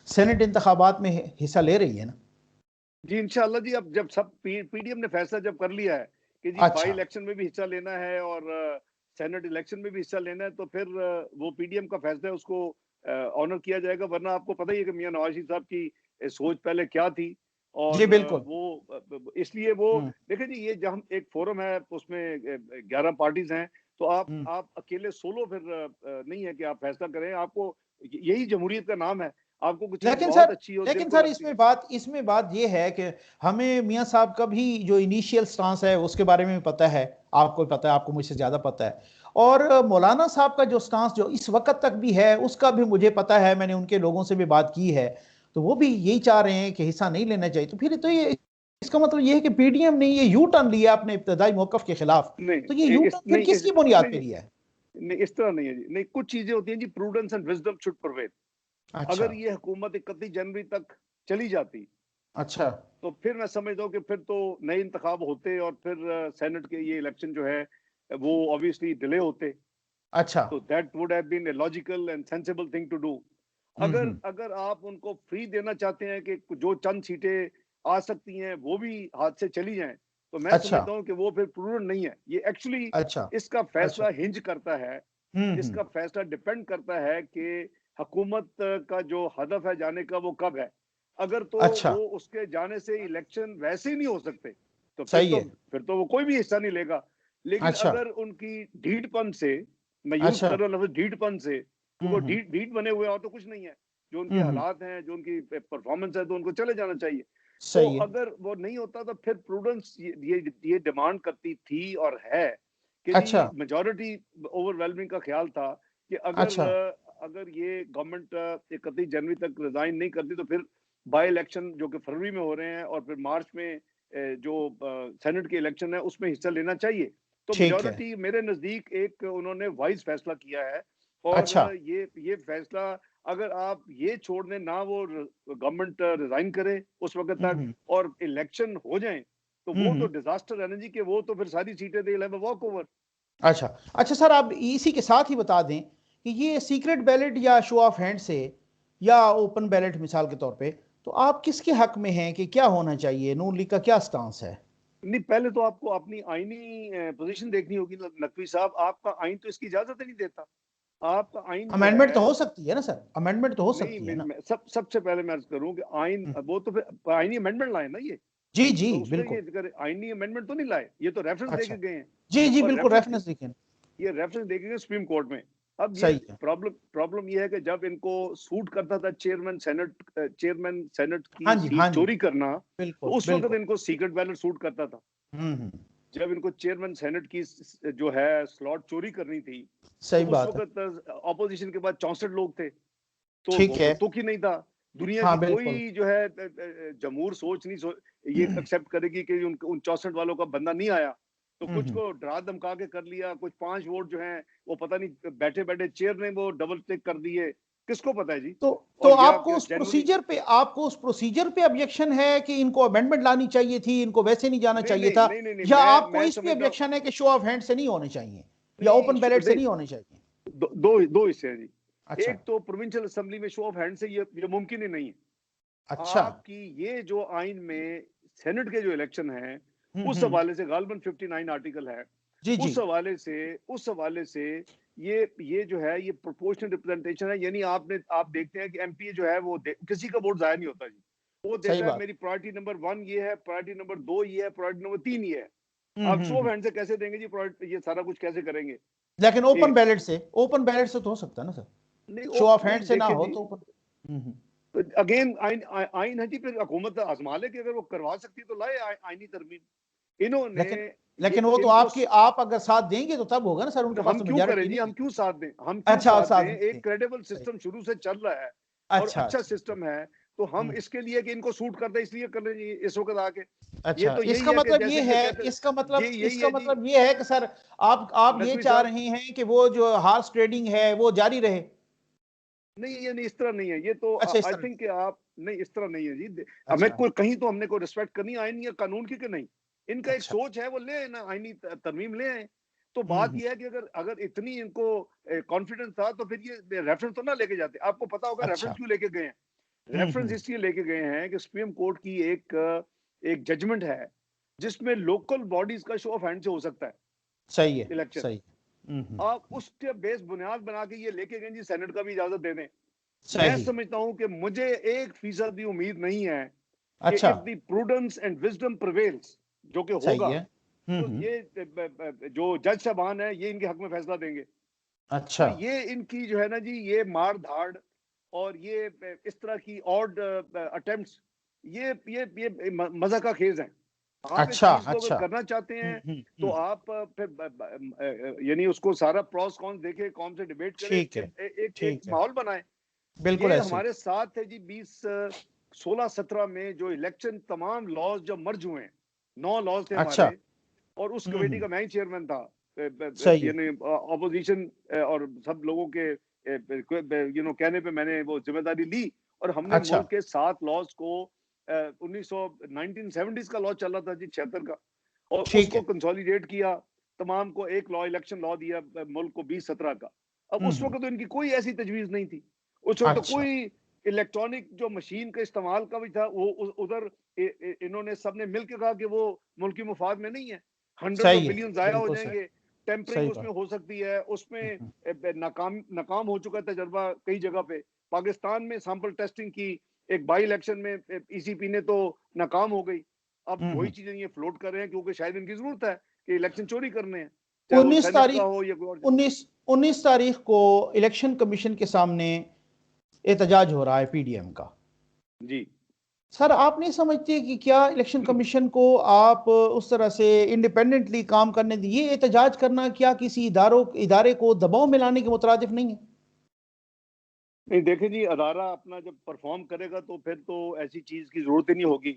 Senate इंतखाबात में हिस्सा ले रही है ना? जी इंशाल्लाह जी। अब जब सब पीडीएम ने फैसला जब कर लिया है कि जी बाई इलेक्शन में भी हिस्सा लेना है और सेनेट इलेक्शन में भी हिस्सा लेना है, तो फिर वो पीडीएम का फैसला है उसको ऑनर किया जाएगा। वरना आपको पता ही है कि मियां नवाज शरीफ साहब की सोच पहले क्या थी, और जी बिल्कुल। वो इसलिए वो देखिए जी, ये जब एक फोरम है उसमें 11 पार्टीज हैं, तो आप अकेले सोलो फिर नहीं है कि आप फैसला करें। आपको यही जमहूरियत का नाम है। आपको कुछ बहुत अच्छी हो, लेकिन सर इसमें बात ये है कि हमें मियां साहब का भी जो इनिशियल स्टांस है उसके बारे में पता है, आपको पता है, आपको मुझसे ज्यादा पता है, और मौलाना साहब का जो स्टांस जो इस वक्त तक भी है उसका भी मुझे पता है, मैंने उनके लोगों से भी बात की है, तो वो भी यही चाह रहे हैं कि हिस्सा नहीं लेना चाहिए। तो फिर तो ये इसका मतलब ये है कि पीडीएम ने ये यू टर्न लिया अपने इब्तदाई मौकफ के खिलाफ, तो ये यू टर्न फिर किसकी बुनियाद पे लिया है? नहीं, इस तरह नहीं है जी। नहीं, कुछ चीजें होती हैं जी, prudence and wisdom should prevail. अगर ये हुकूमत 31 जनवरी तक चली जाती, अच्छा, तो फिर मैं समझता हूँ कि फिर तो नए इंतखाब होते और फिर सेनेट के ये इलेक्शन जो है वो ऑब्वियसली डिले होते। अच्छा, तो that would have been a logical and sensible thing to do. अगर आप उनको फ्री देना चाहते हैं कि जो चंद सीटें आ सकती हैं वो भी हाथ से चली जाएं, तो मैं समझता हूँ कि वो फिर प्रूडेंट नहीं है। ये एक्चुअली इसका फैसला हिंज करता है, इसका फैसला डिपेंड करता है कि हुकूमत का जो हदफ है जाने का वो कब है। अगर तो वो उसके जाने से इलेक्शन वैसे ही नहीं हो सकते, तो फिर तो वो कोई भी हिस्सा नहीं लेगा। लेकिन अगर उनकी ढीठपन से, मैं यूज कर रहा हूँ लफ्ज ढीठपन से, तो वो ढीठ बने हुए और तो कुछ नहीं है। जो उनके हालात हैं, जो उनकी परफॉर्मेंस है, तो उनको चले जाना चाहिए। तो अगर वो नहीं होता तो फिर प्रूडेंस ये डिमांड करती थी और है कि जी मेजॉरिटी ओवरवेलमिंग का ख्याल था कि अगर ये गवर्नमेंट 31 जनवरी तक रिजाइन नहीं करती, तो फिर बाई इलेक्शन जो कि फरवरी में हो रहे हैं और फिर मार्च में जो सेनेट के इलेक्शन है उसमें हिस्सा लेना चाहिए। तो मेजॉरिटी मेरे नजदीक एक उन्होंने वाइज फैसला किया है। और ये फैसला अगर आप ये छोड़ दें ना, वो गवर्नमेंट रिजाइन करे उस वक्त तक और इलेक्शन हो जाए, तो वो तो डिजास्टर है ना जी, कि वो तो फिर सारी सीटें दे ले वॉक ओवर। अच्छा सर, आप इसी के साथ ही बता दें कि ये सीक्रेट बैलेट या शो ऑफ हैंड से या ओपन बैलेट मिसाल के तौर पे, तो आप किसके हक में हैं कि क्या होना चाहिए? नून लीग का क्या स्टांस है? नहीं, पहले तो आपको अपनी आईनी पोजीशन देखनी होगी नकवी साहब। आपका आइन तो इसकी इजाजत नहीं देता। आपका आइन अमेंडमेंट तो हो सकती है ना सर, अमेंडमेंट तो हो सकती है ना? सबसे पहले मैं अर्ज करूं कि आइन वो तो फिर आईनी अमेंडमेंट लाए ना ये। जी जी तो उसमें बिल्कुल। ये आईनी अमेंडमेंट तो नहीं लाए, ये तो रेफरेंस देके गए हैं। जी बिल्कुल, रेफरेंस देखें। ये रेफरेंस देके गए सुप्रीम कोर्ट में। अब ये प्रॉब्लम ये है कि जब इनको सूट करता था चेयरमैन सेनेट की सीट चोरी करना, तो उस वक्त इनको सीक्रेट बैलेट सूट करता था। जब इनको चेयरमैन सेनेट की जो है स्लॉट चोरी करनी थी, तो उस वक्त ऑपोजिशन के पास 64 लोग थे, तो वो तो तुक ही नहीं था। दुनिया की कोई जो है जमहूर सोच नहीं ये एक्सेप्ट करेगी कि उन 64 वालों का बंदा नहीं आया। तो कुछ को डरा धमका के कर लिया, कुछ 5 वोट जो हैं वो पता नहीं बैठे बैठे चेयर ने वो डबल टिक कर दिए, किसको पता है जी। तो आपको उस प्रोसीजर पे ऑब्जेक्शन है कि इनको अमेंडमेंट लानी चाहिए थी, इनको वैसे नहीं जाना चाहिए था, या आपको इस पे ऑब्जेक्शन है कि शो ऑफ हैंड से नहीं होने चाहिए या ओपन बैलेट से नहीं होने चाहिए? दो हिस्से हैं जी। एक तो प्रोविंशियल असेंबली में शो ऑफ हैंड से ये मुमकिन ही नहीं है। आपकी ये जो आइन में सेनेट के जो इलेक्शन है उस हवाले से गालबन 59 आर्टिकल है। उस हवाले से ये जो है ये प्रोपोर्शनल रिप्रेजेंटेशन है। यानी आप देखते हैं कि एमपी जो है वो किसी का वोट जाया नहीं होता जी। वो देता है मेरी प्रायोरिटी नंबर 1 ये है, प्रायोरिटी नंबर 2 ये है, प्रायोरिटी नंबर 3 ये है। आप शो ऑफ हैंड से कैसे देंगे जी? ये सारा कुछ कैसे करेंगे? लेकिन ओपन बैलेट से तो हो सकता है ना सर? शो ऑफ हैंड से ना हो तो ओपन। अगेन आइन है जी, फिर हुकूमत आजमा ले कि अगर वो करवा सकती है तो लाए आईनी तरमीम। इन्होंने लेकिन वो तो आप अगर साथ देंगे तो तब होगा ना सर, उनके पास हम क्यों करें जी? हम क्यों साथ दें? साथ दें? एक क्रेडिबल सिस्टम शुरू से चल रहा है और अच्छा सिस्टम है, तो हम इसके लिए कि इनको सूट करते इसलिए कर रहे हैं इस वक्त आके। अच्छा, इसका मतलब ये है कि सर आप ये चाह रहे हैं कि वो जो हार्स ट्रेडिंग है वो जारी रहे? नहीं, ये नहीं, इस तरह नहीं है ये तो। आई थिंक कि आप नहीं, इस तरह नहीं है जी। हमें कोई कहीं तो हमने को रिस्पेक्ट करनी आईनी या कानून की कि नहीं। इनका एक सोच है, वो ले ना आईनी तरमीम ले आए। तो बात यह है कि अगर अगर इतनी इनको कॉन्फिडेंस था तो फिर ये रेफरेंस तो ना लेके जाते। आपको पता होगा रेफरेंस क्यों लेके गए हैं? रेफरेंस इसलिए लेके गए हैं कि सुप्रीम कोर्ट की एक जजमेंट है जिसमें लोकल बॉडीज का शो ऑफ हैंड से हो सकता है सही है, इलेक्शन। सही। आप उसके बेस बुनियाद बना के ये लेके गए जी सेनेट का भी इजाजत दे दें। मैं सही। समझता हूं कि मुझे 1% भी उम्मीद नहीं है कि अच्छा, if the prudence and wisdom prevails, जो कि सही होगा, है। तो ये जो जज साहबान है ये इनके हक में फैसला देंगे। तो अच्छा, ये इनकी जो है ना जी, ये मार धाड़ और ये इस तरह की ऑड अटेम्प्ट्स, ये मजा का खेज है। आप इस अच्छा, चीज को अगर अच्छा। करना चाहते हैं तो आप फिर यानी उसको सारा प्रॉस कॉन्स देखे, कौन से डिबेट करे, ठीक है, एक ठीक है। माहौल बनाए। बिल्कुल ये ऐसे ही। हमारे साथ है जी 16-17 में जो इलेक्शन तमाम लॉज जब मर्ज हुए हैं, 9 लॉज थे अच्छा। हमारे, और उस कमेटी का मैं ही चेयरमैन था। सही है। यानी ऑपोजिशन और सब लोगों के कहने पे मैंने वो जिम्मेदारी ली, और हमने अच्छा, मुल्क के 7 लॉज को 1970s का लॉ चल रहा था जी, 76 का, और ठीक उसको है। कंसोलिडेट किया, तमाम को एक लॉ, इलेक्शन लॉ दिया मुल्क को 2017 का। अब उस वक्त तो इनकी कोई ऐसी तजवीज नहीं थी। उस वक्त तो अच्छा, कोई इलेक्ट्रॉनिक जो मशीन का इस्तेमाल का भी था, वो उधर इन्होंने सबने मिलकर कहा कि वो मुल्की मुफाद में नहीं है, हंड्रेड ऑफ सही है। बिलियन जाया हो बिल्कुल सही। जाएंगे, टेम्परिंग सही उसमें बात। हो सकती है, उसमें नाकाम हो चुका है तजर्बा कई जगह पे। पाकिस्तान में सैंपल टेस्टिंग की एक बाई इलेक्शन में ईसीपी ने तो नाकाम हो गई। अब वही चीजें ये फ्लोट कर रहे हैं क्योंकि शायद इनकी जरूरत है कि इलेक्शन चोरी करने हैं, चाहे वो 19 सेनेट का तारीख हो या कोई और। 19 तारीख को इलेक्शन कमीशन के सामने एहतजाज हो रहा है पीडीएम का। जी सर, आप नहीं समझते कि क्या इलेक्शन कमीशन को आप उस तरह से इंडिपेंडेंटली काम करने दी? ये एहतजाज करना क्या किसी इदारे को दबाव में लाने के मुतरादिफ नहीं है? नहीं, देखे जी, अदारा अपना जब परफॉर्म करेगा तो फिर तो ऐसी चीज की जरूरत ही नहीं होगी।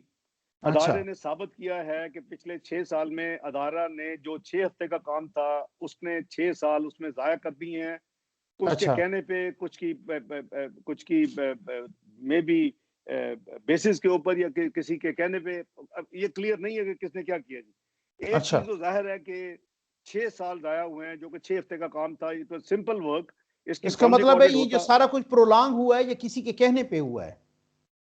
अच्छा, अदारे ने साबित किया है कि पिछले 6 साल में अदारा ने जो 6 हफ्ते का काम था, उसने 6 साल उसमें जाया कर दिए हैं। कुछ के अच्छा, कहने पे, कुछ की मे बी बेसिस के ऊपर, या किसी के कहने पे। अब ये क्लियर नहीं है कि किसने क्या किया जी। एक अच्छा। चीज तो जाहिर है कि 6 साल जाया हुए हैं, जो कि 6 हफ्ते का काम था। ये तो सिंपल वर्क, इसमें इसका फॉरेंसिक मतलब है ऑडिट ये जो होता। सारा कुछ प्रोलांग हुआ है ये किसी के कहने पे हुआ है?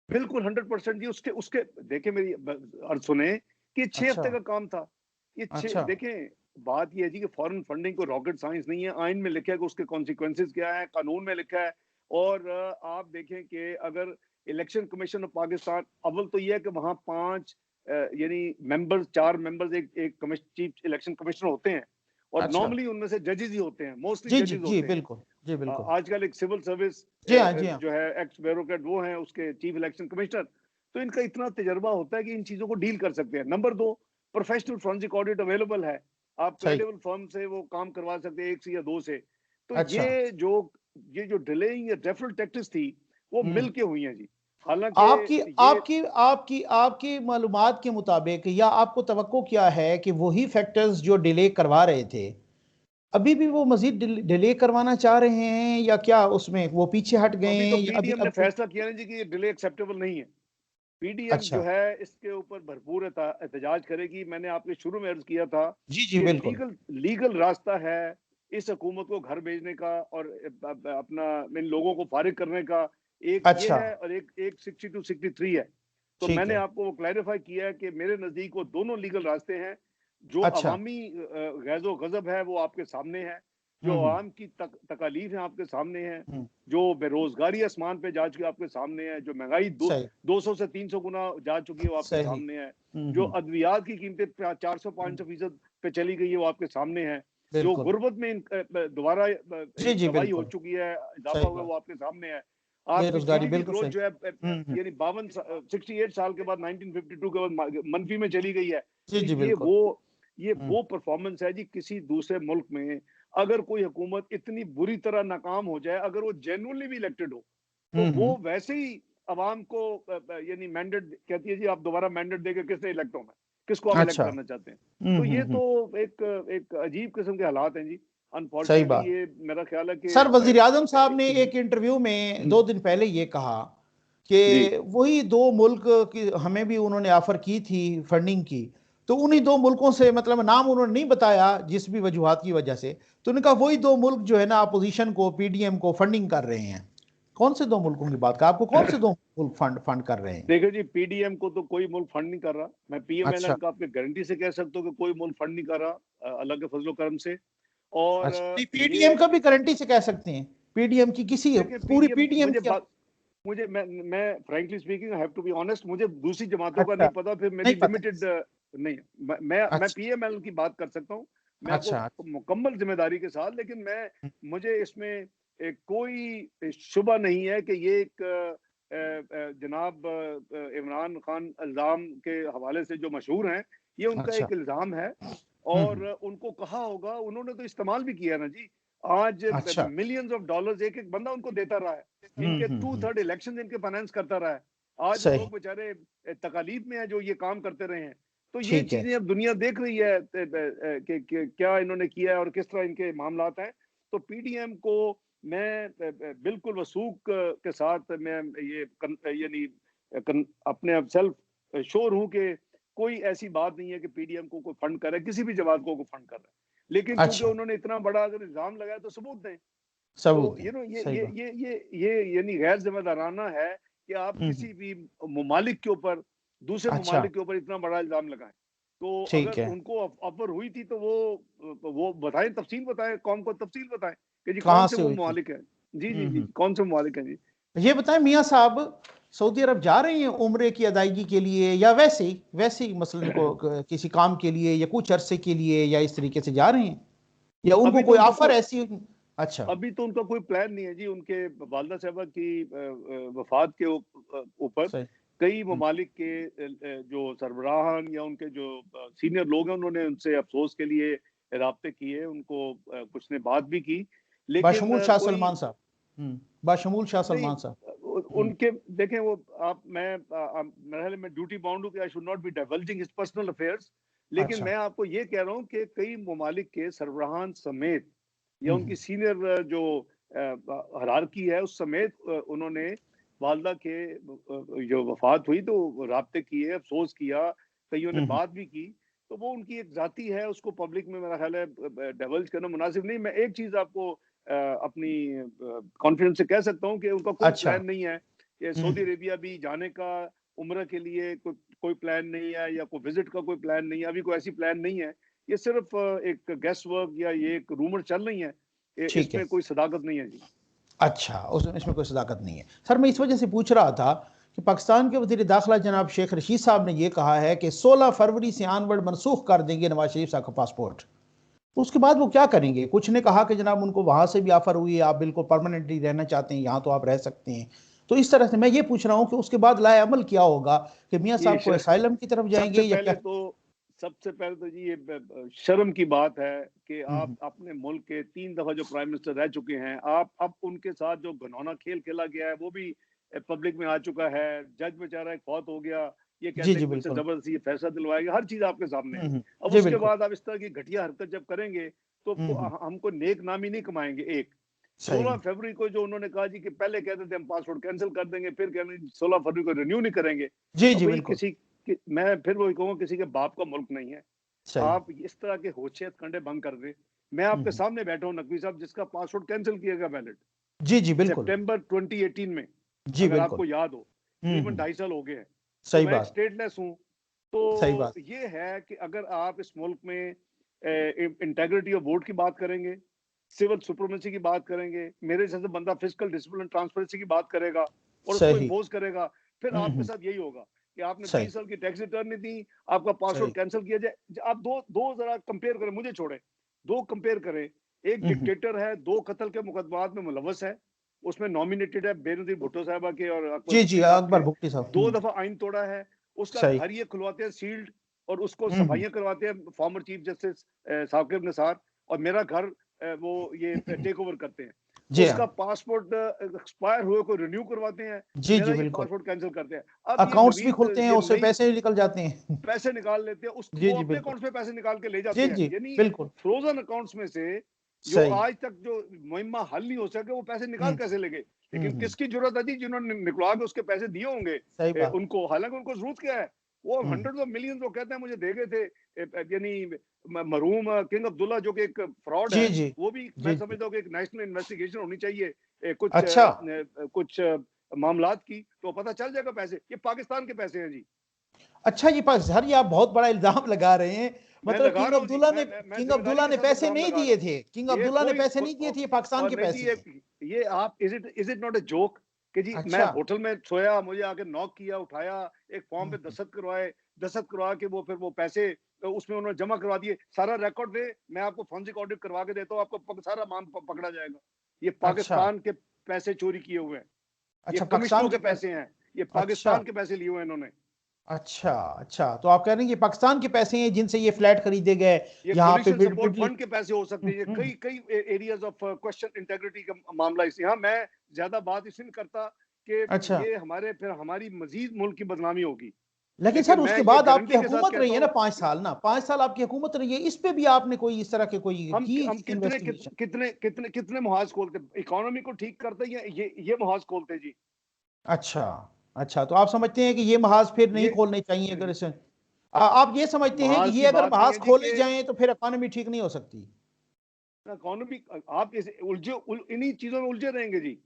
बिल्कुल 100% जी। उसके उसके देखे मेरी अर्ज सुने कि 6 अच्छा, हफ्ते का काम था। ये अच्छा। देखें, बात ये है जी कि फॉरेन फंडिंग को रॉकेट साइंस नहीं है। आइन में लिखा है कि उसके कॉन्सिक्वेंसेस क्या है, कानून में लिखा है। और आप देखें कि अगर इलेक्शन कमीशन ऑफ पाकिस्तान, अव्वल तो ये है कि वहां 5 यानी मेंबर्स, 4 मेंबर्स एक चीफ इलेक्शन कमिश्नर होते हैं, और अच्छा। नॉर्मली उनमें से जजेस ही होते हैं, मोस्टली जी, जी, जजेस जी, होते हैं। बिल्कुल। जी, बिल्कुल। आजकल एक सिविल सर्विस जी हाँ, जी हाँ। जो है एक्स ब्यूरोक्रेट, वो है उसके चीफ इलेक्शन कमिश्नर। तो इनका इतना तजर्बा होता है कि इन चीजों को डील कर सकते हैं। Number 2, professional forensic audit available है। आप सही। क्रेडिबल फर्म से वो काम करवा सकते हैं, एक से या 2 से। तो अच्छा। ये जो डिलेइंग या डेफरल टैक्टिस थी, वो हम्म। मिल के हुई हैं जी। हालांकि आपकी ये आपकी आपकी आपकी मालूमात के मुताबिक या आपको तवक्को क्या है कि वही फैक्टर्स जो डिले करवा रहे थे अभी भी वो मजीद डिले करवाना चाह रहे हैं, या क्या उसमें वो पीछे हट गए अभी हैं, तो या अभी पीडीएम ने अब कुछ? फैसला किया ना जी कि ये डिले एक्सेप्टेबल नहीं है। पीडीएम जो अच्छा। है इसके ऊपर भरपूर एहतजाज करेगी। मैंने आपके शुरू में अर्ज किया था जी, जी, कि बिल्कुल। लीगल रास्ता है इस हुकूमत को घर भेजने का और अपना इन लोगों को फारिग करने का। एक ये अच्छा। है और एक 62, 63 है। तो ठीक मैंने है। आपको वो क्लैरिफाई किया है कि मेरे नजदीक वो दोनों लीगल रास्ते हैं। जो अच्छा। अवामी गैज़ो गजब है वो आपके सामने है, जो हम्म, आवाम की तकालीफ है आपके सामने है, हम्म। जो बेरोजगारी आसमान पे जा चुकी है आपके सामने है, जो महंगाई सही। 200 से 300 गुना जा चुकी है वो आपके सही। सामने है, हम्म, जो अद्वियात की कीमतें 400-500% पे चली गई है वो आपके सामने है, जो बिल्कुल। गुर्बत में दोबारा जी, जी, तबाही हो बिल्कुल। चुकी है, इजाफा सही हुआ है, बात। वो आपके सामने है। आपकी बेरोजगारी जीडीपी बिल्कुल ग्रोथ सही। जो है हम्म। यानी 68 साल के बाद 1952 के बाद मनफी में चली गई है। जी, तो जी, बिल्कुल। ये हम्म, वो परफॉर्मेंस है जी। किसी दूसरे मुल्क में अगर कोई हुकूमत इतनी बुरी तरह नाकाम हो जाए, अगर वो जेन्युइनली भी इलेक्टेड हो, तो वो हम्म। वैसे ही अवाम को यानी मैंडेट कहती है जी, आप दोबारा मैंडेट देकर किसने इलेक्ट होना है, किसको आप इलेक्ट अच्छा। करना चाहते हैं। तो ये तो एक एक अजीब किस्म के हालात हैं जी। सही अनफॉर्चुनेटली बात। ये मेरा ख्याल है कि सर, वजीर आजम साहब ने एक इंटरव्यू में 2 दिन पहले ये कहा जी कि वही 2 मुल्क की हमें भी उन्होंने ऑफर की थी फंडिंग की, तो उन्हीं दो मुल्कों से, मतलब नाम उन्होंने नहीं बताया जिस भी वजूहात की वजह से, तो उन्होंने कहा वही दो मुल्क जो है ना अपोजिशन को, पीडीएम को फंडिंग कर रहे हैं। कौन से दो मुल्कों की बात कर, आपको कौन से दो मुल्क फंड फंड कर रहे हैं? देखो जी, पीडीएम को तो कोई मुल्क फंड नहीं कर रहा। मैं अच्छा पीएमएलएन का आपके गारंटी से कह सकता हूँ कि कोई मुल्क फंड नहीं कर रहा, अल्लाह के फजलो करम से। और अच्छा, नहीं ये पीडीएम का भी गारंटी से कह सकते हैं, पीडीएम की किसी देखिए, पूरी पीडीएम पीडीएम मुझे की। मुझे मैं frankly speaking I have to be honest, मुझे दूसरी जमातों का अच्छा, नहीं पता, फिर मेरी नहीं पता। लिमिटेड नहीं। मैं अच्छा पीएमएल की बात कर सकता हूँ, मैं आपको अच्छा। मुकम्मल जिम्मेदारी के साथ, लेकिन मुझे इसमें कोई शुबा नहीं है कि ये एक जनाब इमरान खान इल्जाम के हवाले से जो मशहूर हैं, ये उनका अच्छा। एक इल्जाम है। और उनको कहा होगा, उन्होंने तो इस्तेमाल भी किया ना जी। आज अच्छा। मिलियंस ऑफ डॉलर्स एक एक बंदा उनको देता रहा है, इनके टू हम्म। थर्ड इलेक्शन इनके फाइनेंस करता रहा है। आज वो सही। लोग बेचारे तकालीफ में है जो ये काम करते रहे हैं। तो ये ठीक है। चीजें अब दुनिया देख रही है कि क्या इन्होंने किया है और किस तरह इनके मामलात हैं। तो पीडीएम को मैं बिल्कुल वसूख के साथ मैं ये यानी अपने आप सेल्फ श्योर हूं कि कोई ऐसी बात नहीं है कि पीडीएम को कोई फंड करे, किसी भी जमात को फंड कर रहा है। लेकिन चूंकि अच्छा, उन्होंने इतना बड़ा अगर इल्जाम लगाया तो सबूत दें। तो सबूत दें। सही ये बात। यानी गैर जिम्मेदाराना है कि आप हम्म। किसी भी ममालिक के ऊपर, दूसरे अच्छा। ममालिक के ऊपर इतना बड़ा इल्जाम लगाएं। तो ठीक अगर है। उनको ऑफर हुई थी तो वो बताएं, तफसील बताएं, कौम को तफसील बताएं कि जी कौन कहाँ से से वो हुई थी? ममालिक है। जी जी जी, हम्म। कौन से ममालिक हैं जी। ये बताएं मियाँ साहब, सऊदी अरब जा रहे हैं उम्रे की अदायगी के लिए, या वैसे ही मसलन को किसी काम के लिए, या कुछ अरसे के लिए, या इस तरीके से जा रहे हैं, या उनको अभी तो कोई उनका ऑफर कोई ऐसी? अच्छा। अभी तो उनका कोई प्लान नहीं है जी। उनके वालदा साहबा की वफात के ऊपर सही। कई ममालिक के जो सरबराहान या उनके जो सीनियर लोग हैं, उन्होंने उनसे अफसोस के लिए राब्ते किए, उनको कुछ ने बात भी की, लेकिन बाशमूल शाह कोई सलमान साहब। बाशमूल शाह नहीं। सलमान साहब। हम्म। उनके देखें वो आप मैं मेरे ख्याल में ड्यूटी बाउंड हूँ कि I should not be divulging his personal affairs. लेकिन अच्छा। मैं आपको ये कह रहा हूँ कि कई ममालिक के सरबराहान समेत या उनकी हम्म। सीनियर जो हरारकी है उस समेत उन्होंने वालदा के जो वफात हुई तो राब्ते किए, अफसोस किया, कईयों ने हम्म। बात भी की। तो वो उनकी एक जाती है, उसको पब्लिक में मेरा ख्याल है डिवल्ज करना मुनासिब नहीं। मैं एक चीज आपको अपनी कॉन्फिडेंस से कह सकता हूँ कि उनका कोई अच्छा। प्लान नहीं है कि सऊदी अरेबिया भी जाने का, उम्र के लिए कोई प्लान नहीं है, या कोई विजिट का कोई प्लान नहीं है। अभी कोई ऐसी प्लान नहीं है। ये सिर्फ एक गेस्ट वर्क या ये एक रूमर चल रही है, ठीक है। इसमें कोई सदाकत नहीं है जी। अच्छा, इसमें कोई सदाकत नहीं है। सर मैं इस वजह से पूछ रहा था कि पाकिस्तान के वज़ीर दाखिला जनाब शेख रशीद साहब ने यह कहा है कि 16 फरवरी से ऑनवर्ड मनसूख कर देंगे नवाज शरीफ साहब का पासपोर्ट। तो उसके बाद वो क्या करेंगे? कुछ ने कहा कि जनाब उनको वहां से भी ऑफर हुई है, आप बिल्कुल परमानेंटली रहना चाहते हैं यहाँ तो आप रह सकते हैं। तो इस तरह से मैं ये पूछ रहा हूँ कि उसके बाद लाए अमल क्या होगा, कि मियाँ ये साहब को असाइलम की तरफ जाएंगे सबसे या क्या? पहले तो सबसे पहले तो जी ये शर्म की बात है कि आप हम्म। अपने मुल्क के 3 दफा जो प्राइम मिनिस्टर रह चुके हैं, आप अब उनके साथ जो घिनौना खेल खेला गया है वो भी पब्लिक में आ चुका है। जज बेचारा एक फौत हो गया, ये जी कहते जी हैं कि मुझसे बिल्कुल। जबरदस्ती ये फैसला दिलवाएगा, हर चीज आपके सामने है। अब जी उसके बिल्कुल। बाद आप इस तरह की घटिया हरकत जब करेंगे तो हम्म। हमको नेक नामी नहीं कमाएंगे। एक सही। 16 फरवरी को जो उन्होंने कहा जी कि पहले कहते थे हम पासपोर्ट कैंसिल कर देंगे, फिर कह रहे 16 फरवरी को रिन्यू नहीं करेंगे। जी अब जी भाई बिल्कुल। मैं फिर वही कहूँगा, किसी के बाप का मुल्क नहीं है। सही। आप इस तरह के होशियत कंडे भंग कर दे। मैं आपके सामने बैठा हूँ नकवी साहब, जिसका पासपोर्ट कैंसिल किया गया वैलिड जी जी बिल्कुल। सितंबर 2018 में, जी अगर बिल्कुल। आपको याद हो। तकरीबन हम्म। 2.5 साल हो गए हैं। तो सही मैं एक बात। स्टेटलेस हूँ। तो सही बात। ये है कि अगर आप इस मुल्क में इंटेग्रिटी ऑफ वोट की बात करेंगे, सिविल सुप्रीमेसी की बात करेंगे, मेरे जैसे बंदा फिजिकल डिसिप्लिन ट्रांसपेरेंसी की बात करेगा और उसको सही। इम्पोज करेगा, फिर आपके साथ यही होगा कि आपने सही। 20 साल की टैक्स रिटर्न नहीं दी, आपका सही। पासपोर्ट कैंसिल किया जाए। आप दो दो जरा कंपेयर करें, मुझे छोड़े, दो कंपेयर करें। एक डिक्टेटर है, 2 कत्ल के मुकदमात में मुलव्वस है, उसमें नॉमिनेटेड है बेनजीर भुट्टो साहबा के और अकबर जी जी भुट्टी साहब अकबर के। भुट्टी साहब। 2 दफा आइन तोड़ा है। उसका सही। घर ये खुलवाते हैं सील्ड, और उसको हम्म। सफाइयां करवाते हैं former chief justice Saqib Nisar, और मेरा घर वो ये टेक ओवर करते हैं। जी उसका हाँ। पासपोर्ट एक्सपायर हुए को रिन्यू करवाते हैं, जी मेरा जी ये बिल्कुल। पासपोर्ट कैंसिल करते हैं। अब ये अकाउंट्स भी नवीद खुलते हैं, ये उससे नई पैसे निकल जाते हैं। पैसे निकाल लेते हैं, उस जी वो जी अपने बिल्कुल। अकाउंट्स में पैसे निकाल के ले जी जाते हैं। जी यानी बिल्कुल। फ्रोजन अकाउंट्स में से जो सही। आज तक जो मुहिम्मा हल नहीं हो सके, वो पैसे निकाल कैसे ले गए। लेकिन हम्म। किसकी जरूरत है जी, जिन्होंने निकलवा के उसके पैसे दिए होंगे सही बात। उनको, हालांकि उनको जरूरत क्या है, वो हंड्रेड ऑफ मिलियंस वो कहते हैं मुझे दे गए थे, यानी मरहूम किंग अब्दुल्ला जो कि एक फ्रॉड जी है, जी वो भी जी मैं जी। समझता हूँ कि एक नेशनल इन्वेस्टिगेशन होनी चाहिए अच्छा कुछ मामलात की, तो पता चल जाएगा पैसे, ये पाकिस्तान के पैसे हैं जी। अच्छा, ये सर ये आप बहुत बड़ा इल्जाम लगा रहे हैं। मैं मतलब लगा रहा हूँ जी, मैं किंग जिम्मेदारी अब्दुल्ला के ने साथ पैसे इल्जाम नहीं लगा रहा दिए हूँ। थे, किंग ये अब्दुल्ला ने कोई पैसे नहीं दिए थे, ये पाकिस्तान और के नहीं पैसे हैं। जी, ये आप is it not a joke कि जी मैं अच्छा होटल में सोया, मुझे आके नॉक किया, उठाया, एक फॉर्म पे हम्म, दस्तखत करवा के वो फिर वो पैसे तो उसमें उन्होंने जमा करवा दिए। सारा रिकॉर्ड दे, मैं आपको फॉरेंसिक ऑडिट करवा के देता हूँ, आपको सारा माल पकड़ा जाएगा। ये अच्छा पाकिस्तान के पैसे चोरी किए हुए हैं, ये अच्छा, पाकिस्तान कमिश्नरों के के पैसे। पैसे हैं, ये अच्छा पाकिस्तान के पैसे लिए हुए हैं इन्होंने। अच्छा अच्छा, तो आप कह रहे हैं कि पाकिस्तान के पैसे हैं जिनसे ये फ्लैट खरीदे गए ये यहाँ पे कोलिशन सपोर्ट बिडली। फंड के पैसे हो सकते हैं, ये कई कई एरियाज ऑफ क्वेश्चन इंटेग्रिटी का मामला। इस यहाँ मैं ज्यादा बात इसलिए नहीं करता कि अच्छा, ये हमारी मजीद मुल्क की बदनामी होगी, लेकिन लेकिन सर मैं उसके ये बाद आपकी गारंटी के साथ हुकूमत रही कहता है ना हूँ 5 साल, ना 5 साल आपकी हुकूमत रही है, इस पे भी आपने कोई इस तरह के कोई की हम इन्वेस्टिगेशन? कितने मुहाज खोलते, इकोनॉमी को ठीक करते हैं, ये मुहाज खोलते जी। अच्छा अच्छा, तो आप समझते हैं कि ये महाज फिर नहीं ये खोलने चाहिए, अगर इसे आप ये समझते हैं कि मुहाज ये की अगर बात नहीं महाज है जी खोले कि जाएं तो फिर इकोनॉमी ठीक नहीं हो सकती? इकोनॉमी, आप इन्हीं चीजों में उलझे रहेंगे जी।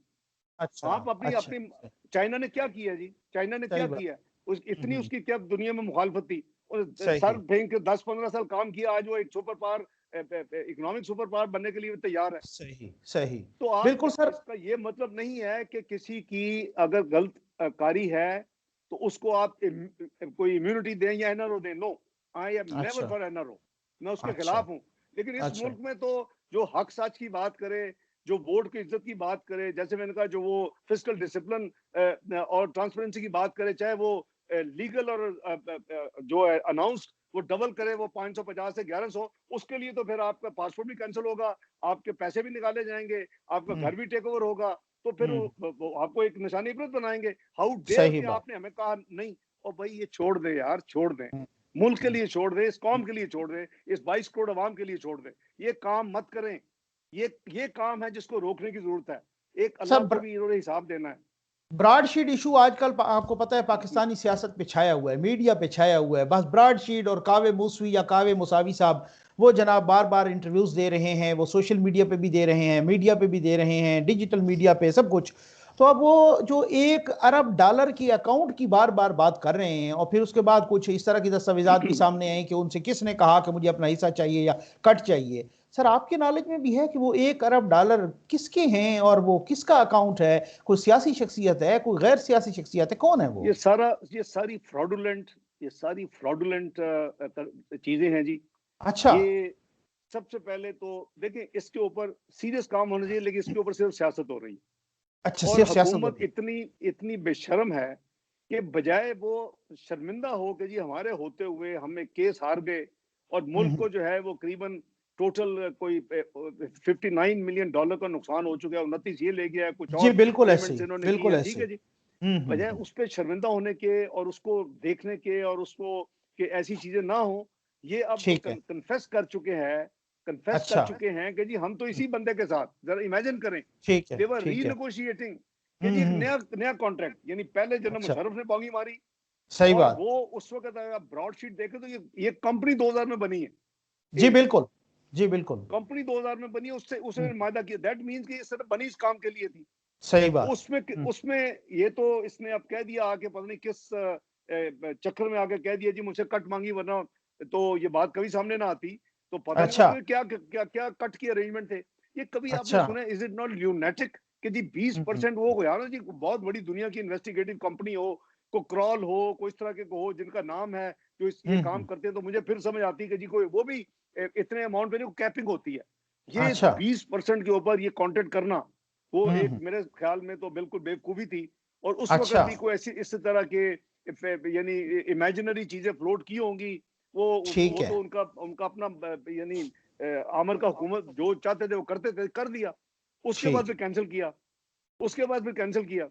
अच्छा आप अपनी अच्छा अपनी अच्छा, चाइना ने क्या किया जी, चाइना ने सही क्या बात। किया, उस इतनी हम्म, उसकी क्या दुनिया में मुखालफत थी, और सर सही फेंक के 10-15 साल काम किया, आज वो एक super power, economic super power बनने के लिए तैयार है। सही सही। तो आप बिल्कुल सर। इसका ये मतलब नहीं है कि किसी की अगर गलत कारी है तो उसको आप कोई इम्यूनिटी दें या एनआरओ दें। नो, आई एम नेवर अच्छा फॉर एनआरओ, मैं उसके अच्छा खिलाफ हूं। लेकिन इस अच्छा। मुल्क में तो जो हक सच की बात करे, जो वोट की इज्जत की बात करे, जैसे मैंने कहा जो वो फिस्कल डिसिप्लिन और ट्रांसपेरेंसी की बात करे, चाहे वो लीगल और जो है अनाउंस्ड वो डबल करे, वो 550 से 1100, उसके लिए तो फिर आपका पासपोर्ट भी कैंसिल होगा, आपके पैसे भी निकाले जाएंगे, आपका हम्म घर भी टेक ओवर होगा, तो फिर हम्म, वो आपको एक निशानी इबरत बनाएंगे। हाउ डेयर सही कि बात। आपने हमें कहा नहीं। और भाई ये छोड़ दे यार, छोड़ दे, हम्म, मुल्क के हम्म, लिए छोड़ दे, इस कौम के लिए छोड़ दे, इस 22 करोड़ अवाम के लिए छोड़ दे, ये काम मत करें। ये काम है जिसको रोकने की जरूरत है, एक अल्लाह को सर भी इन्होंने हिसाब देना है। ब्रॉडशीट इशू आजकल आपको पता है पाकिस्तानी सियासत पे छाया हुआ है, मीडिया पे छाया हुआ है, बस ब्रॉडशीट और कावे मूसवी या कावे मुसावी साहब, वो जनाब बार बार इंटरव्यूज दे रहे हैं, वो सोशल मीडिया पे भी दे रहे हैं, मीडिया पे भी दे रहे हैं, डिजिटल मीडिया पे सब कुछ। तो अब वो जो $1 अरब की अकाउंट की बार बार बात कर रहे हैं, और फिर उसके बाद कुछ इस तरह की दस्तावेजात भी सामने आए कि उनसे किसने कहा कि मुझे अपना हिस्सा चाहिए या कट चाहिए। सर आपके नॉलेज में भी है कि वो $1 अरब किसके हैं और वो किसका अकाउंट है? कोई सियासी शख्सियत है, कोई गैर सियासी शख्सियत है, कौन है वो? ये सारी फ्रॉडुलेंट, ये सारी फ्रॉडुलेंट चीजें हैं जी। अच्छा ये सबसे पहले तो देखें, इसके ऊपर सीरियस काम होना चाहिए, लेकिन इसके ऊपर सिर्फ सियासत हो रही है। अच्छा, और सिर्फ सियासत हुकूमत होती है। इतनी इतनी बेशर्म है कि बजाय वो शर्मिंदा हो कि जी हमारे होते हुए हमें केस हार गए, और मुल्क हम्म, को जो है वो करीबन टोटल कोई $59 मिलियन का नुकसान हो चुका है, 29 ये ले गया है, कुछ जी और बिल्कुल ऐसे पेमेंट्स ही, इन्होंने की बिल्कुल हैं, ऐसे ठीक ही। है जी। बजाय उस पर शर्मिंदा होने के और उसको देखने के और उसको कि ऐसी चीजें ना हो, ये अब ठीक है। कन्फेस कर अच्छा। चुके हैं कि जी हम तो इसी बंदे के साथ, जरा इमेजिन करें, ठीक है देवर ठीक है। रीनेगोशिएटिंग कि जी एक हम्म। नया नया कॉन्ट्रैक्ट, यानी पहले जनरल अच्छा, मुशर्रफ ने बागी मारी, सही और बात। वो उस वक्त अगर आप ब्रॉडशीट देखें तो ये कंपनी 2000 में बनी है, जी ए बिल्कुल। जी बिल्कुल। कंपनी 2000 में बनी है, उससे उसने मायदा किया, दैट मींस कि ये सिर्फ बनी इस काम के लिए थी। सही बात। उसमें उसमें ये तो इसने अब कह दिया आके, पता नहीं किस चक्कर में आके कह दिया जी मुझसे कट मांगी, वरना तो ये बात कभी सामने ना आती, तो पता नहीं अच्छा उसमें क्या क्या क्या कट के अरेंजमेंट थे। ये कभी आपने अच्छा। सुना, इज इट नॉट ल्यूनेटिक कि जी 20% वो हो यार जी, बहुत बड़ी दुनिया की इन्वेस्टिगेटिव कंपनी हो, को क्रॉल हो, कोई इस तरह के को हो जिनका नाम है, जो ये काम हम्म। करते हैं, तो मुझे फिर समझ आती है कि जी कोई वो भी इतने अमाउंट पे कैपिंग होती है। ये अच्छा। 20% के ऊपर ये कॉन्टेक्ट करना, वो एक हम्म। मेरे ख्याल में तो बिल्कुल बेवकूफ़ी थी। और उस वक़्त अच्छा। भी कोई ऐसी इस तरह के यानी इमेजिनरी चीज़ें फ्लोट की होंगी, ठीक वो है। तो उनका उनका अपना यानी आमर का हुकूमत जो चाहते थे वो करते थे, कर दिया। उसके बाद ठीक फिर है। कैंसल किया, उसके बाद फिर कैंसल किया।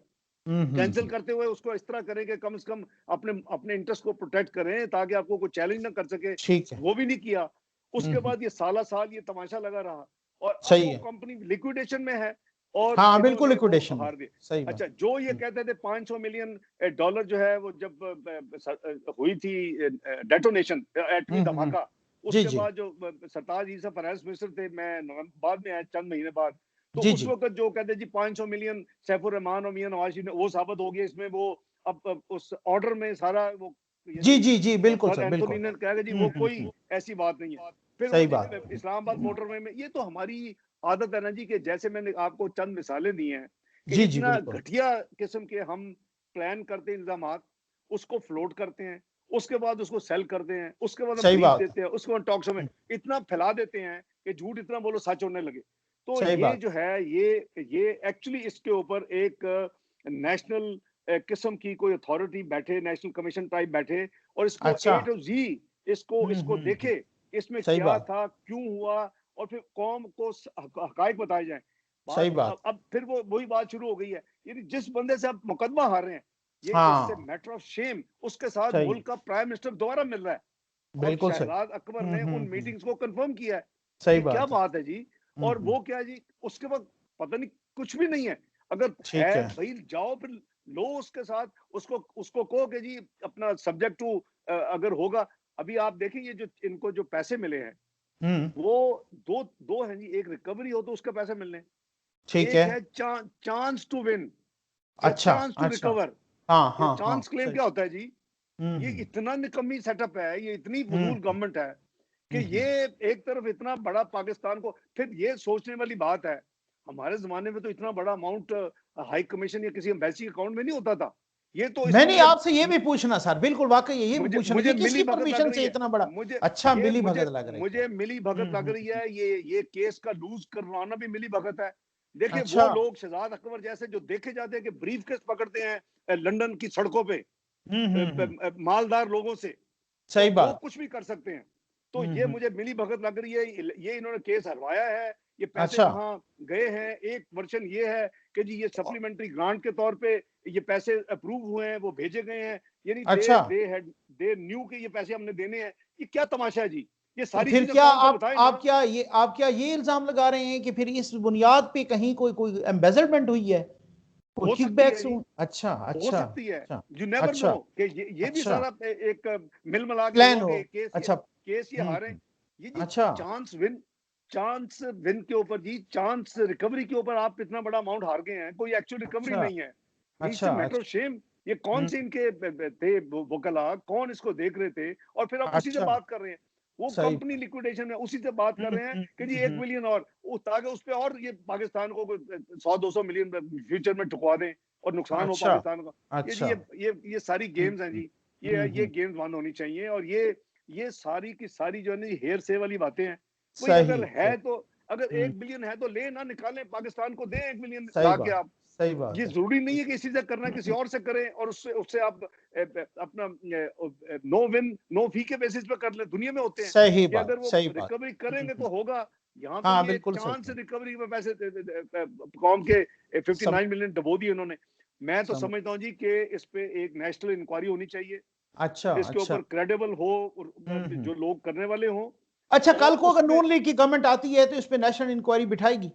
कैंसल करते हुए उसको इस तरह करें कि कम से कम अपने अपने इंटरेस्ट को प्रोटेक्ट करें, ताकि आपको कोई चैलेंज ना कर सके, ठीक है। वो भी नहीं किया। उसके हम्म। बाद ये साला साल ये तमाशा लगा रहा, और अब सही वो है। कंपनी लिक्विडेशन में है। और हाँ बिल्कुल इन्होंने वो लिक्विडेशन हार दिए। सही बात। अच्छा, जो ये कहते थे 500 मिलियन डॉलर जो है वो जब हुई थी डेटोनेशन एटमी हम्म। धमाका, जी उसके जी बाद जो सरताज ईसा फाइनेंस मिनिस्टर थे, मैं बाद में आया चंद महीने बाद, तो जी उस जी वक्त जो कहते जी 500 मिलियन सैफुर रहमान और मियां नवाज शरीफ ने, वो साबित हो गया इसमें। वो अब उस ऑर्डर में सारा वो, जी यानी जी जी बिल्कुल सर सर एंथोनी बिल्कुल। ने कहा कि जी वो कोई हम्म। ऐसी बात नहीं है। फिर वो सही जी बात। इस्लामाबाद मोटरवे में, ये तो हमारी आदत है ना जी, कि जैसे मैंने आपको चंद मिसालें दी हैं कि जी जी इतना बिल्कुल घटिया किस्म के हम प्लान करते हैं इल्जामात, उसको फ्लोट करते हैं, उसके बाद उसको सेल करते हैं, उसके बाद हम सही ब्रीफ बात। देते हैं, उसके बाद टॉक शो में इतना फैला देते हैं कि झूठ इतना बोलो सच होने लगे। तो सही ये बात। जो है, ये एक्चुअली इसके ऊपर एक नेशनल किस्म की कोई अथॉरिटी बैठे, नेशनल कमीशन टाइप बैठे, और इसको अच्छा। ए टू जी इसको इसको हम्म। देखे, इसमें सही क्या बात। था, क्यों हुआ, और फिर कौम को हकायक बताए जाए। सही बात बात। अब फिर वो वही बात शुरू हो गई है, यानी जिस बंदे से आप मुकदमा हार रहे हैं, ये इससे हाँ मैटर ऑफ शेम, उसके साथ सही। मुल्क का प्राइम मिनिस्टर दोबारा मिल रहा है। और बिल्कुल सही। शहजाद अकबर ने उन हम्म। मीटिंग्स को कंफर्म किया है। सही ये क्या बात है। बात है जी। और हम्म। वो क्या जी, उसके बाद पता नहीं, कुछ भी नहीं है। अगर ठीक है है। भाई, जाओ फिर लो उसके साथ, उसको उसको कहो कि जी अपना सब्जेक्ट टू, अगर होगा। अभी आप देखिए, ये जो इनको जो पैसे मिले हैं, हम्म। वो दो दो हैं जी। एक रिकवरी हो तो उसके पैसे मिलने, ठीक है। एक है चांस टू विन या अच्छा चांस टू अच्छा। रिकवर। हाँ ये हाँ हाँ चांस क्लेम सही। क्या होता है जी? ये हम्म। इतना निकम्मी सेटअप है, ये इतनी हम्म। फजूल गवर्नमेंट है कि ये हम्म। एक तरफ इतना बड़ा पाकिस्तान को, फिर ये सोचने वाली बात है, हमारे जमाने में तो इतना बड़ा अमाउंट हाई कमीशन या किसी एम्बेसी अकाउंट में नहीं होता था। ये तो इसको मैंने आपसे ये भी पूछना सर, बिल्कुल वाकई ये भी मुझे पूछना, मुझे ये मिली किसकी भगत लग परमिशन रही से है। इतना बड़ा? मुझे अच्छा ये मिली मुझे भगत लग रही है। मुझे मिली भगत लग रही है। ये केस का लूज करवाना भी मिली भगत है। देखिए, अच्छा। वो लोग शहजाद अकबर जैसे जो देखे जाते हैं कि ब्रीफ केस पकड़ते हैं लंदन की सड़कों पे हम्म। मालदार लोगों से, तो सही वो बात। कुछ भी कर सकते हैं। तो ये मुझे मिली भगत लग रही है। ये इन्होंने केस हरवाया है। ये पैसे अच्छा। वहां गए हैं। एक वर्जन ये है कि जी ये सप्लीमेंट्री ग्रांट के तौर पे ये पैसे अप्रूव हुए हैं, वो भेजे गए हैं। यानी अच्छा, दे न्यू के ये पैसे हमने देने हैं। ये क्या तमाशा है जी? ये तो सारी फिर चीजें क्या कौन को बताएं ना। आप क्या ये इल्जाम लगा रहे हैं कि फिर इस बुनियाद पे कहीं कोई कोई एम्बेजलमेंट हुई है, कोई हो सकती है किकबैक्स जी, हुए? अच्छा हो अच्छा सकती है। अच्छा यू नेवर नो अच्छा कि ये भी अच्छा। सारा एक मिल मिला के प्लान हुआ हो। कि अच्छा। केस ये हारे। ये जी अच्छा। चांस विन के ऊपर जी, चांस रिकवरी के ऊपर आप इतना बड़ा अमाउंट हार गए हैं, कोई एक्चुअल रिकवरी अच्छा नहीं है। ये अच्छा मैटर ऑफ अच्छा। शेम। ये कौन से इनके थे वकला, कौन इसको देख रहे थे, और फिर आप उसी से अच्छा। बात कर रहे हैं। वो सही कंपनी बात। लिक्विडेशन है, उसी से बात कर रहे हैं कि जी 1 बिलियन और ताकि उस पर और ये पाकिस्तान को 100-200 मिलियन फ्यूचर में ठुकवा दें और नुकसान हो अच्छा पाकिस्तान का। ये जी अच्छा। ये सारी गेम्स हैं जी। ये हम्म। गेम्स बंद होनी चाहिए। और ये सारी की सारी जो है ना, हेर से वाली बातें हैं। कोई सही अगर सही। है तो, अगर हम्म। 1 बिलियन है तो ले ना, निकालें, पाकिस्तान को दें 1 बिलियन सही ला के बात। आप। सही ये बात है। जरूरी नहीं है कि इसी से करना है, किसी और से करें और उससे उससे आप अपना नो विन नो फी के बेसिस पे कर ले। दुनिया में होते हैं सही कि बात अगर वो सही बात। रिकवरी करेंगे तो होगा। यहाँ तो हाँ ये बिल्कुल सही चांस है। रिकवरी में पैसे कौम के सम 59 मिलियन डबो दिए उन्होंने। मैं तो समझ। समझता हूँ जी कि इस पे एक नेशनल इंक्वायरी होनी चाहिए, अच्छा इसके अच्छा। ऊपर क्रेडिबल हो, और हम्म। जो लोग करने वाले हों, अच्छा, और कल को उस अगर पे नून लीग की गवर्नमेंट आती है तो इस पे नेशनल इंक्वायरी बिठाएगी?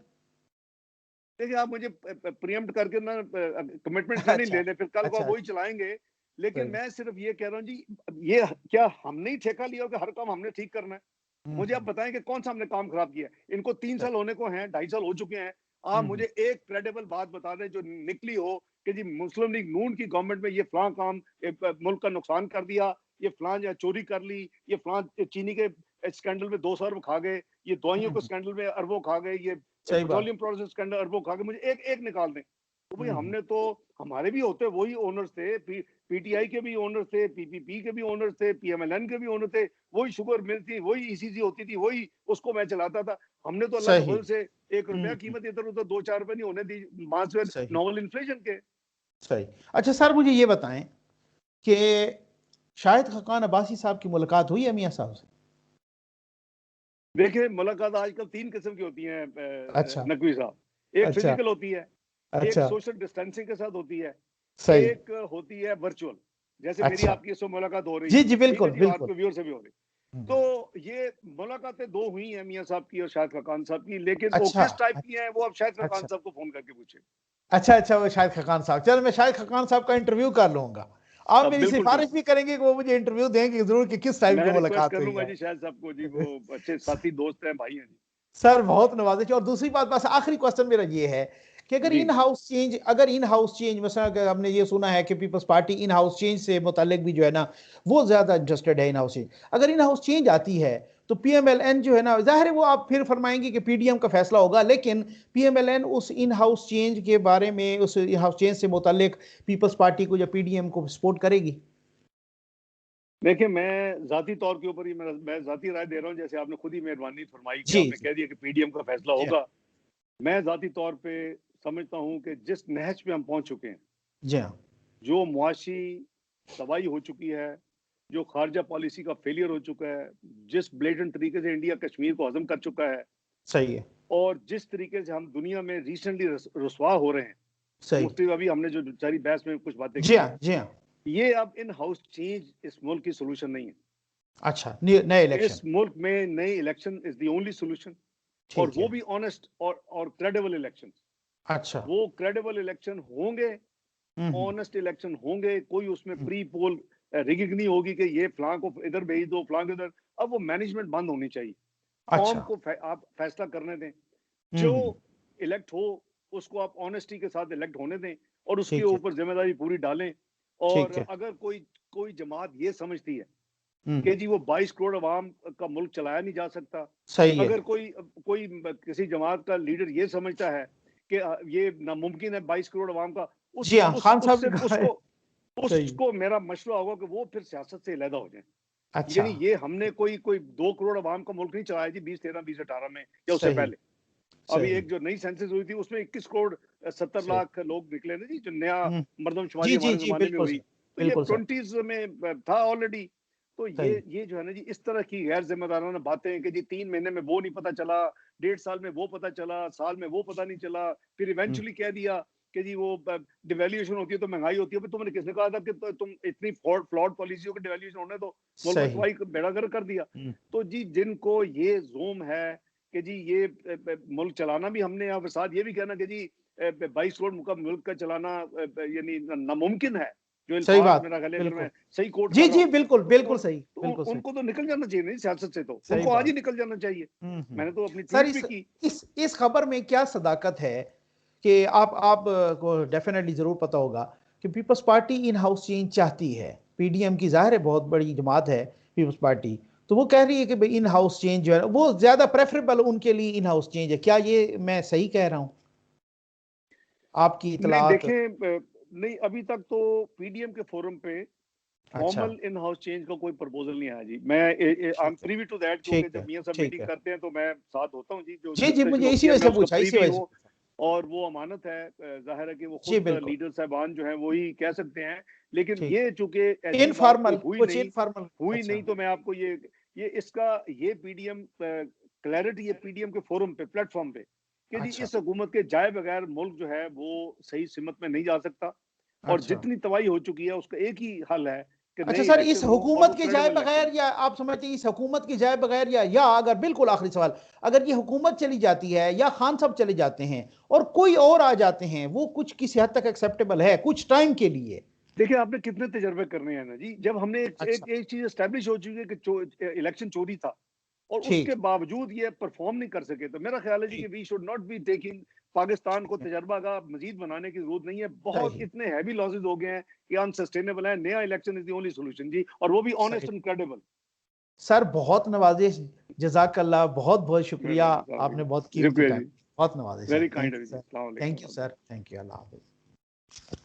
देखिए, आप मुझे प्रियम्प्ट करके ना कमिटमेंट नहीं अच्छा ले ले, फिर कल को अच्छा वही अच्छा। चलाएंगे। लेकिन सही। मैं सिर्फ ये कह रहा हूँ जी, ये क्या हमने ही ठेका लिया हो कि हर काम हमने ठीक करना है? मुझे आप हम्म। बताएं कि कौन सा हमने काम खराब किया है? इनको 3 साल होने को हैं, 2.5 साल हो चुके हैं। आप हम्म। मुझे एक क्रेडिबल बात बता दें जो निकली हो कि जी मुस्लिम लीग नून की गवर्नमेंट में ये फलां काम मुल्क का नुकसान कर दिया, ये फलां या चोरी कर ली, ये फलां चीनी के स्कैंडल में 200 अरब खा गए, ये दवाइयों के हम्म। स्कैंडल में अरबों खा गए, ये सही बात। पेट्रोलियम प्रोसेस के अंदर अरबों खा गए। मुझे एक एक निकाल दें। तो भाई, हम्म। हमने तो, हमारे भी होते वही ओनर्स थे, पीटीआई के भी ओनर्स थे, पीपीपी के भी ओनर्स थे, पीएमएलएन के भी ओनर थे। वही शुगर मिल थी, वही ईसीसी होती थी, वही उसको मैं चलाता था। हमने तो अल्लाह के सही। फजल से 1 रुपया कीमत इधर उधर 2-4 रुपए नहीं होने दी, मासवेल सही नॉवल इन्फ्लेशन के। सही। अच्छा सर, मुझे ये बताएं कि शाहिद खकान अब्बासी साहब की मुलाकात हुई है मियां साहब से? देखिए, मुलाकात आजकल 3 किस्म की होती हैं अच्छा नकवी साहब। एक अच्छा फिजिकल होती है, एक अच्छा। सोशल डिस्टेंसिंग के साथ होती है, सही। एक होती है वर्चुअल, जैसे मेरी अच्छा। आपकी इससे मुलाकात हो रही जी है। जी ठीक है बिल्कुल जी, बिल्कुल। आपके व्यूअर से भी हो रही है। तो ये मुलाकातें 2 हुई हैं मियां साहब की और शाहिद खान साहब की, लेकिन वो अच्छा, किस टाइप की हैं वो अब शाहिद खान अच्छा, साहब को फोन करके पूछे। अच्छा, वो शाहिद खान साहब, चलो मैं शाहिद खान साहब का इंटरव्यू कर लूंगा। आप अब मेरी बिल्कुल सिफारिश बिल्कुल भी करेंगे कि वो मुझे इंटरव्यू देंगे जरूर कि किस टाइप की मैं रिक्वेस्ट मुलाकात कर हुई लूंगा है। जी शाहिद साहब को जी, वो अच्छे साथी दोस्त हैं, भाई हैं जी। सर बहुत नवाजिश। और दूसरी बात, बस आखिरी क्वेश्चन मेरा ये है कि जी अगर इन हाउस चेंज mesela अगर हमने ये सुना है कि Peoples Party in house change से मुतालिक भी जो है ना वो ज्यादा इंटरेस्टेड है इन हाउस चेंज, अगर इन हाउस चेंज आती है तो पीएमएलएन जो है ना, जाहिर है वो आप फिर फरमाएंगे कि पीडीएम का फैसला होगा, लेकिन पीएमएलएन उस इन हाउस चेंज के बारे में, उस इन हाउस चेंज से मुतालिक पीपल्स पार्टी को या पीडीएम को सपोर्ट करेगी? देखिए, मैं जाती तौर के ऊपर ही मैं जाती राय दे रहा हूँ, जैसे आपने खुद ही मेहरबानी फरमाई कि जी आपने जी कह दिया कि पीडीएम का फैसला जी होगा। मैं जाती तौर पे समझता हूँ कि जिस नहज पे हम पहुंच चुके हैं, जी हाँ, जो मुआशी तबाही हो चुकी है, जो खारजा पॉलिसी का फेलियर हो चुका है, जिस ब्लेटेंट तरीके से इंडिया कश्मीर को हजम कर चुका है, सही है, और जिस तरीके से हम दुनिया में रिसेंटली रुसवा हो रहे हैं, सही, मुफ्ती अभी हमने जो सारी बहस में कुछ बातें जी की हैं, हाँ, जी हाँ, ये अब इन हाउस चेंज इस मुल्क की सोल्यूशन नहीं है। अच्छा, नए इलेक्शन, इस मुल्क में नए election is the only solution, और ठीक वो है, भी ऑनेस्ट और क्रेडिबल इलेक्शन। अच्छा, वो क्रेडिबल इलेक्शन होंगे, हम्म, ऑनेस्ट इलेक्शन होंगे, कोई उसमें प्री पोल रिगिंग नहीं होगी कि ये फलां को इधर भेज दो, फलां को इधर। अब वो मैनेजमेंट बंद होनी चाहिए। कौम अच्छा, को आप फैसला करने दें, जो हम्म, इलेक्ट हो उसको आप ऑनेस्टी के साथ इलेक्ट होने दें, और उसके ठीक है, ऊपर जिम्मेदारी पूरी डालें। और ठीक है, अगर कोई कोई जमात ये समझती है हम्म, कि जी वो 22 करोड़ अवाम का मुल्क चलाया नहीं जा सकता, सही है, अगर कोई कोई किसी जमात का लीडर ये समझता है कि ये नामुमकिन है 22 करोड़ अवाम का, जी हाँ, खान साहब उससे ने कहा है, उसको सही, उसको मेरा मशवरा होगा कि वो फिर सियासत से अलहदा हो जाए। अच्छा, यानी ये हमने कोई कोई 2 करोड़ अवाम का मुल्क नहीं चलाया जी 2013 2018 में या उससे सही, पहले। अभी सही, एक जो नई सेंसस हुई थी उसमें 21 करोड़ 70 सही, लाख लोग निकले ना जी, जो नया हम्म, मर्दमशुमारी जी जी हमारे जी, जमाने में बिल्कुल हुई। सर, तो ये बिल्कुल सर, 20s में था ऑलरेडी। तो सही, ये जो है ना जी, इस तरह की गैर जिम्मेदाराना बातें कि जी 3 महीने में वो नहीं पता चला, 1.5 साल में वो पता चला, साल में वो पता नहीं चला, फिर हम्म, इवेंचुअली कह दिया कि जी वो डिवेल्यूएशन होती है तो महंगाई होती है। फिर तुमने किसने कहा था कि तुम इतनी फ्लॉड पॉलिसियों की डिवेल्यूएशन होने दो, मुल्क में सही, तबाही बेड़ा गर्क कर दिया। तो जी जिनको ये जोम है कि जी ये मुल्क चलाना भी हमने, और साथ ये भी कहना कि जी 22 करोड़ का मुल्क का चलाना यानी नामुमकिन है, जो सही अल्फाज बात, मेरा ख्याल है, अगर मैं बिल्कुल, सही कोट जी कर रहा जी, हूँ, बिल्कुल तो, बिल्कुल सही, बिल्कुल सही, उनको तो निकल जाना चाहिए नहीं सियासत से, तो सही उनको आज ही बात, निकल जाना चाहिए। मैंने तो अपनी सर ट्वीट भी की। इस खबर में क्या सदाकत है कि आप को डेफिनेटली जरूर पता होगा कि Peoples Party in house change चाहती है, पीडीएम की जाहिर है बहुत बड़ी जमात है पीपल्स पार्टी, तो वो कह रही है कि भाई इन हाउस चेंज जो है वो ज्यादा प्रेफरेबल उनके लिए इन हाउस चेंज है, क्या ये मैं सही कह रहा हूं? आपकी नहीं इतलात? देखें, नहीं अभी तक तो पीडीएम के फोरम पे अच्छा, फॉर्मल इन हाउस चेंज का कोई प्रपोजल नहीं आया जी। मैं आई एम ठीक है, प्रीवी टू दैट, क्योंकि ठीक जब है, मियां साहब ठीक मीटिंग है, करते हैं तो मैं साथ होता हूँ जी, जो जी जी, डिस्कशन मुझे होती इसी है वजह मैं से उसका पूछा, इसी प्रीवी वजह से हूँ। पूछा, और वो अमानत है, जाहिर है कि वो जी खुद बिल्कुल, लीडर साहबान जो हैं वही कह सकते हैं। लेकिन ठीक ये है, चूंकि ऐसी बात कोई इनफॉर्मल, कुछ इनफॉर्मल, हुई अच्छा, नहीं, तो मैं आपको ये इसका ये पीडीएम क्लैरिटी, ये पीडीएम के फोरम पे प्लेटफॉर्म पे कि जी अच्छा, इस हुकूमत के जाए बगैर मुल्क जो है वो सही सिमत में नहीं जा सकता, और अच्छा, जितनी तबाही हो चुकी है उसका एक ही हल है कि अच्छा नए सर, इस इलेक्शन हो, और हुकूमत वो के जाए क्रेडिबल इलेक्शन बगैर, हो। या आप समझते हैं इस हुकूमत के जाए बगैर, या अगर बिल्कुल आखिरी सवाल, अगर ये हुकूमत चली जाती है या खान साहब चले जाते हैं और कोई और आ जाते हैं, वो कुछ किसी हद तक एक्सेप्टेबल है कुछ टाइम के लिए? देखिए आपने कितने तजर्बे करने हैं ना जी, जब हमने अच्छा, एक चीज एस्टेब्लिश हो चुकी है कि इलेक्शन चोरी था, और ठीक, उसके बावजूद ये परफॉर्म नहीं कर सके, तो मेरा ख्याल है जी कि ठीक, we should not be taking Pakistan को ठीक है, तजर्बा का मजीद बनाने की जरूरत नहीं है। बहुत सही, इतने हैवी लॉसेज हो गए हैं कि अनसस्टेनेबल है। नया election is the only solution जी, और वो भी सही, ऑनेस्ट एंड क्रेडिबल। सर बहुत नवाजिश, जज़ाकल्लाह, बहुत बहुत शुक्रिया, मेहरबानी आपने साहब, बहुत कीमती शुक्रिया टाइम, जी, बहुत नवाजिश है, very thank kind you of you, sir, अस्सलाम थैंक यू वालेकुम। Sir, thank you, Allah Hafiz.